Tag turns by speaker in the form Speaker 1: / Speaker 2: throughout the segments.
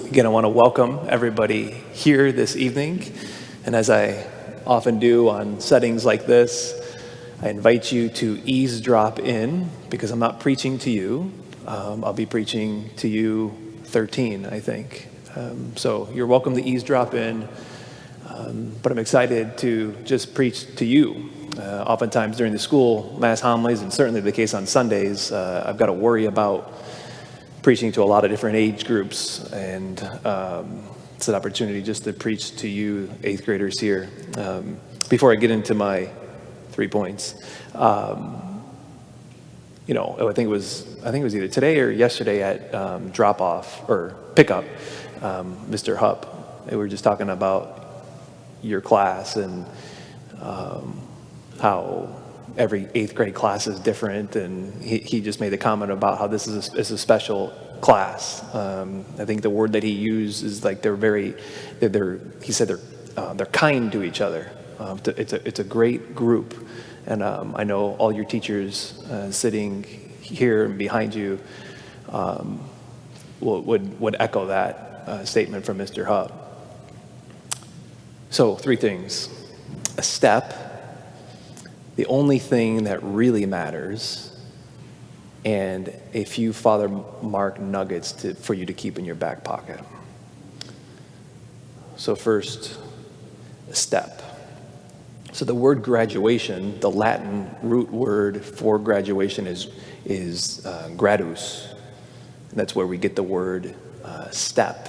Speaker 1: Again, I want to welcome everybody here this evening. And as I often do on settings like this, I invite you to eavesdrop in because I'm not preaching to you. I'll be preaching to you 13, I think. So you're welcome to eavesdrop in, but I'm excited to just preach to you. Oftentimes during the school mass homilies, and certainly the case on Sundays, I've got to worry about preaching to a lot of different age groups, and it's an opportunity just to preach to you 8th graders here. Before I get into my 3 points, I think it was either today or yesterday at drop off or pickup, Mr. Hupp, we were just talking about your class and how every 8th grade class is different, and he just made the comment about how this is a special class. I think the word that he used is like he said they're kind to each other. It's a great group, and I know all your teachers sitting here and behind you would echo that statement from Mr. Hupp. So 3 things: a step, the only thing that really matters, and a few Father Mark nuggets for you to keep in your back pocket. So first, a step. So the word graduation, the Latin root word for graduation is gradus. And that's where we get the word step.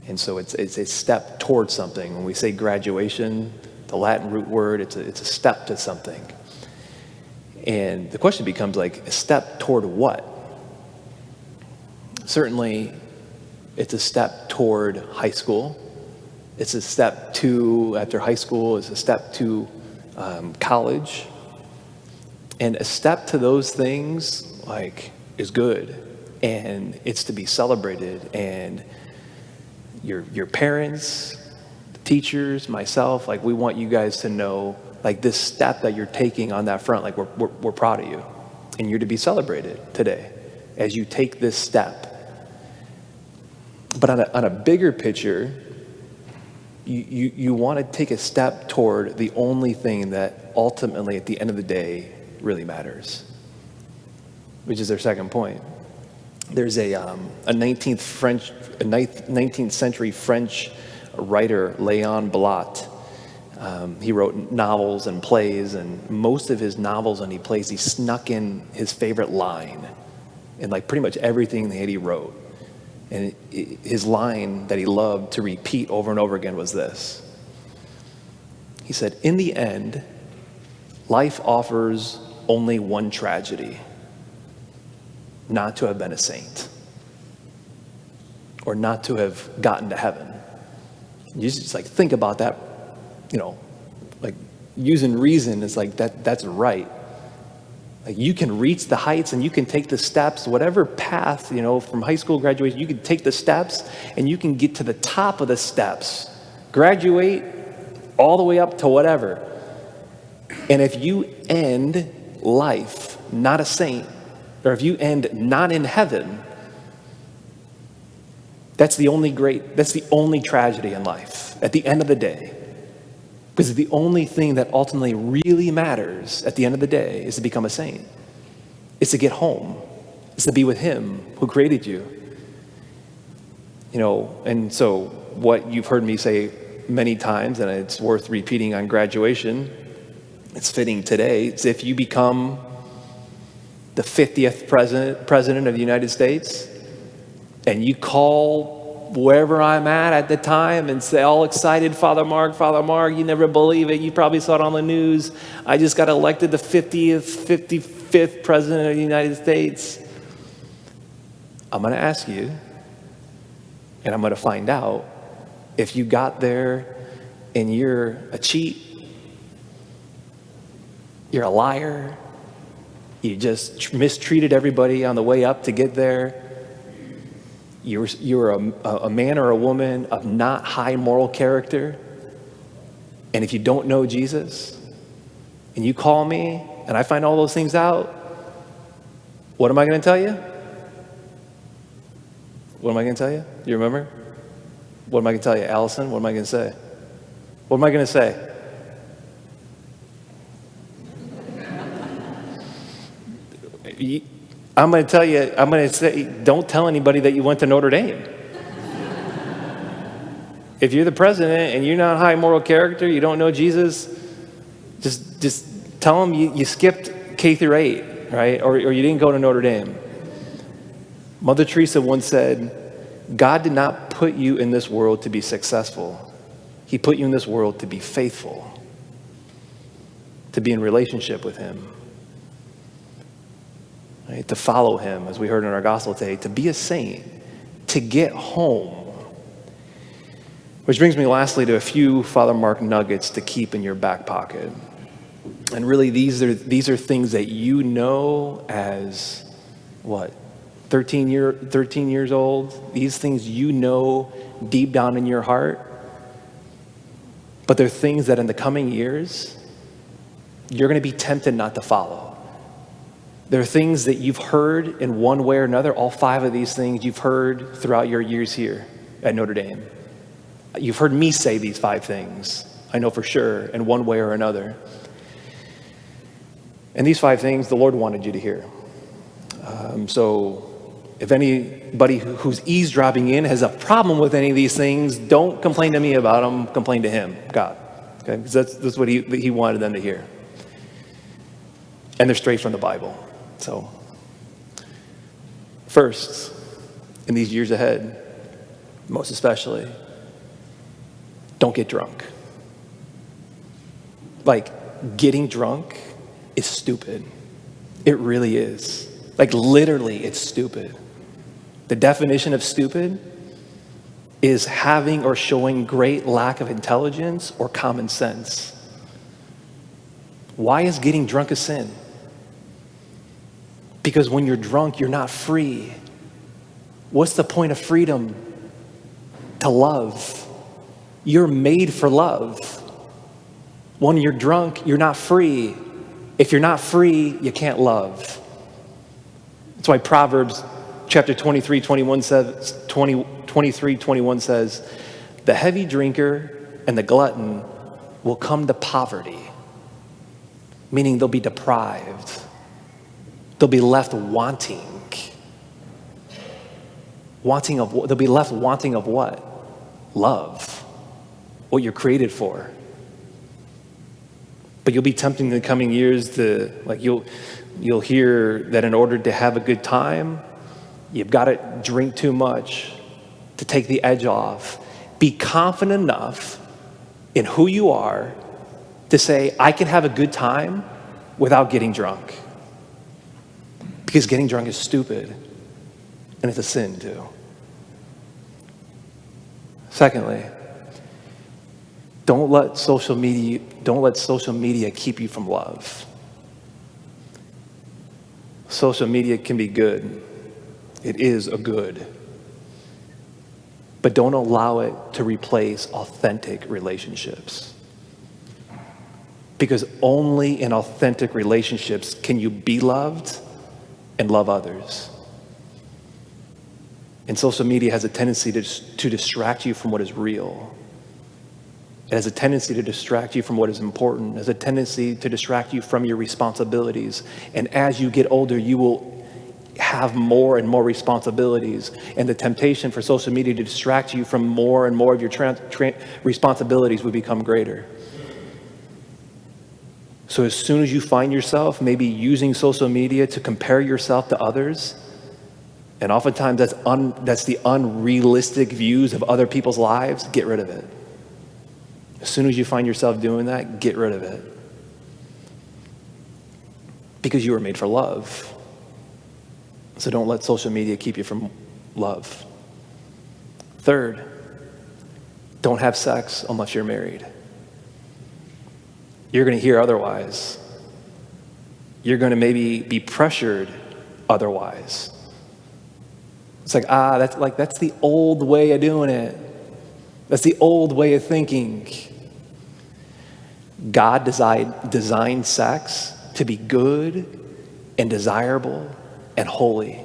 Speaker 1: And so it's a step towards something. When we say graduation, the Latin root word, it's a step to something. And the question becomes like, a step toward what? Certainly, it's a step toward high school. It's a step to, after high school, it's a step to college. And a step to those things, is good. And it's to be celebrated. And your parents, teachers, myself, we want you guys to know, this step that you're taking on that front, we're proud of you, and you're to be celebrated today as you take this step. But on a bigger picture, you want to take a step toward the only thing that ultimately, at the end of the day, really matters, which is their second point. There's a 19th century French writer, Léon Blot. He wrote novels and plays, and most of his novels and plays, he snuck in his favorite line in pretty much everything that he wrote. And his line that he loved to repeat over and over again was this. He said, "In the end, life offers only one tragedy: not to have been a saint, or not to have gotten to heaven." You just think about that, using reason is that's right. You can reach the heights and you can take the steps, whatever path, from high school graduation, you can take the steps and you can get to the top of the steps, graduate all the way up to whatever. And if you end life not a saint, or if you end not in heaven, that's the only tragedy in life at the end of the day. Because the only thing that ultimately really matters at the end of the day is to become a saint. It's to get home. It's to be with him who created you. And so what you've heard me say many times, and it's worth repeating on graduation, it's fitting today, it's if you become the 50th president of the United States, and you call wherever I'm at the time and say, all excited, Father Mark, you never believe it. You probably saw it on the news. I just got elected the 55th president of the United States. I'm going to ask you, and I'm going to find out if you got there and you're a cheat, you're a liar, you just mistreated everybody on the way up to get there. You're a man or a woman of not high moral character. And if you don't know Jesus, and you call me, and I find all those things out, what am I going to tell you? What am I going to tell you? You remember? What am I going to tell you? Allison, what am I going to say? What am I going to say? I'm going to say, don't tell anybody that you went to Notre Dame. If you're the president and you're not high moral character, you don't know Jesus, just tell them you skipped K through 8, right? Or you didn't go to Notre Dame. Mother Teresa once said, God did not put you in this world to be successful. He put you in this world to be faithful, to be in relationship with him, right? To follow him, as we heard in our gospel today, to be a saint, to get home. Which brings me lastly to a few Father Mark nuggets to keep in your back pocket. And really these are things that you know as what? 13 years old. These things you know deep down in your heart. But they're things that in the coming years, you're going to be tempted not to follow. There are things that you've heard in one way or another. All 5 of these things you've heard throughout your years here at Notre Dame. You've heard me say these 5 things, I know for sure, in one way or another. And these 5 things the Lord wanted you to hear. So if anybody who's eavesdropping in has a problem with any of these things, don't complain to me about them, complain to him, God. Okay? Because that's what he wanted them to hear. And they're straight from the Bible. So first, in these years ahead, most especially, don't get drunk. Like, getting drunk is stupid. It really is. Like, literally, it's stupid. The definition of stupid is having or showing great lack of intelligence or common sense. Why is getting drunk a sin? Because when you're drunk, you're not free. What's the point of freedom? To love. You're made for love. When you're drunk, you're not free. If you're not free, you can't love. That's why Proverbs chapter 23:21 says, the heavy drinker and the glutton will come to poverty, meaning they'll be deprived. They'll be left wanting. They'll be left wanting of what? Love. What you're created for. But you'll be tempted in the coming years to, like, you'll hear that in order to have a good time, you've got to drink too much to take the edge off. Be confident enough in who you are to say, I can have a good time without getting drunk. Because getting drunk is stupid, and it's a sin too. Secondly, don't let social media keep you from love. Social media can be good. It is a good. But don't allow it to replace authentic relationships. Because only in authentic relationships can you be loved and love others. And social media has a tendency to distract you from what is real. It has a tendency to distract you from what is important. It has a tendency to distract you from your responsibilities. And as you get older, you will have more and more responsibilities. And the temptation for social media to distract you from more and more of your responsibilities will become greater. So as soon as you find yourself maybe using social media to compare yourself to others, and oftentimes that's the unrealistic views of other people's lives, get rid of it. As soon as you find yourself doing that, get rid of it. Because you were made for love. So don't let social media keep you from love. Third, don't have sex unless you're married. You're going to hear otherwise. You're going to maybe be pressured otherwise. It's like, that's the old way of doing it. That's the old way of thinking. God designed sex to be good and desirable and holy.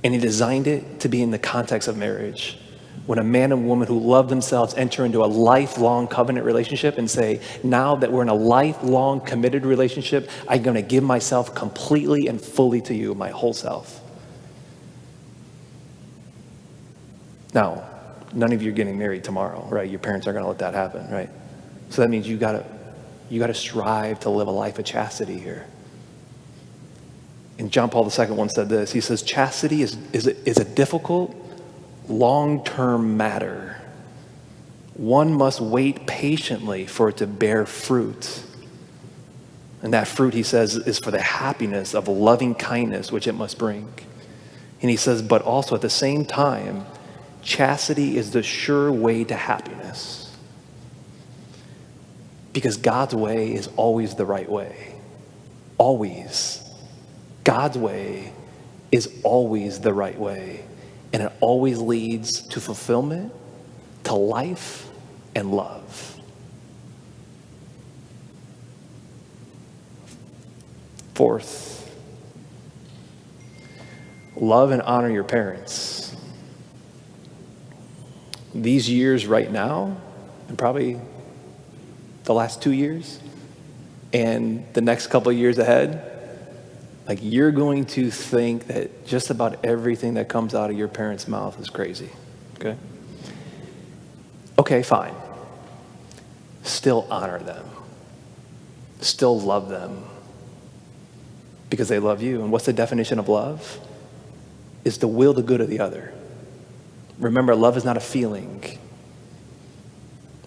Speaker 1: And he designed it to be in the context of marriage. When a man and woman who love themselves enter into a lifelong covenant relationship and say, now that we're in a lifelong committed relationship, I'm going to give myself completely and fully to you, my whole self. Now, none of you are getting married tomorrow, right? Your parents aren't going to let that happen, right? So that means you got to strive to live a life of chastity here. And John Paul II once said this. He says, chastity is a difficult, long-term matter. One must wait patiently for it to bear fruit. And that fruit, he says, is for the happiness of loving kindness which it must bring. And he says, but also at the same time, chastity is the sure way to happiness. Because God's way is always the right way. Always. God's way is always the right way. And it always leads to fulfillment, to life, and love. Fourth, love and honor your parents. These years right now, and probably the last 2 years, and the next couple of years ahead, like you're going to think that just about everything that comes out of your parents' mouth is crazy, okay? Okay, fine. Still honor them. Still love them. Because they love you. And what's the definition of love? It's to will the good of the other. Remember, love is not a feeling.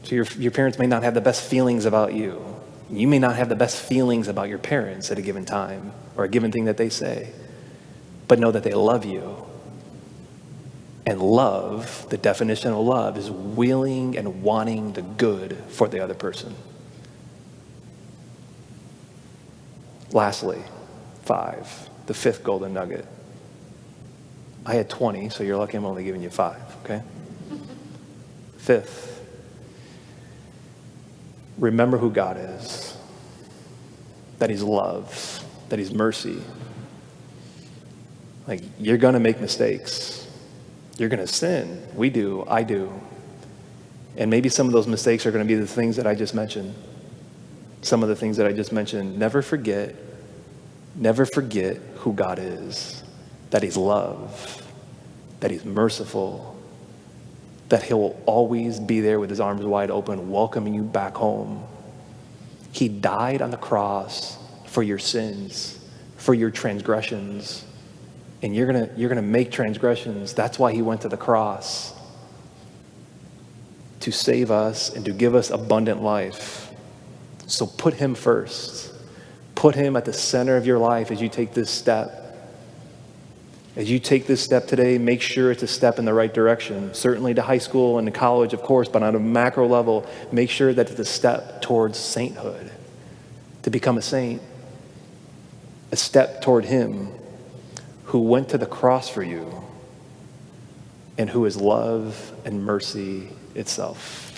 Speaker 1: So your parents may not have the best feelings about you. You may not have the best feelings about your parents at a given time or a given thing that they say. But know that they love you. And love, the definition of love, is willing and wanting the good for the other person. Lastly, 5, the fifth golden nugget. I had 20, so you're lucky I'm only giving you 5, okay? Fifth, remember who God is, that he's love, that he's mercy. Like, you're going to make mistakes. You're going to sin. We do. I do. And maybe some of those mistakes are going to be the things that I just mentioned. Some of the things that I just mentioned. Never forget who God is, that he's love, that he's merciful, that he'll always be there with his arms wide open, welcoming you back home. He died on the cross for your sins, for your transgressions. And you're gonna make transgressions. That's why he went to the cross, to save us and to give us abundant life. So put him first. Put him at the center of your life as you take this step. As you take this step today, make sure it's a step in the right direction. Certainly to high school and to college, of course, but on a macro level, make sure that it's a step towards sainthood. To become a saint. A step toward him who went to the cross for you and who is love and mercy itself.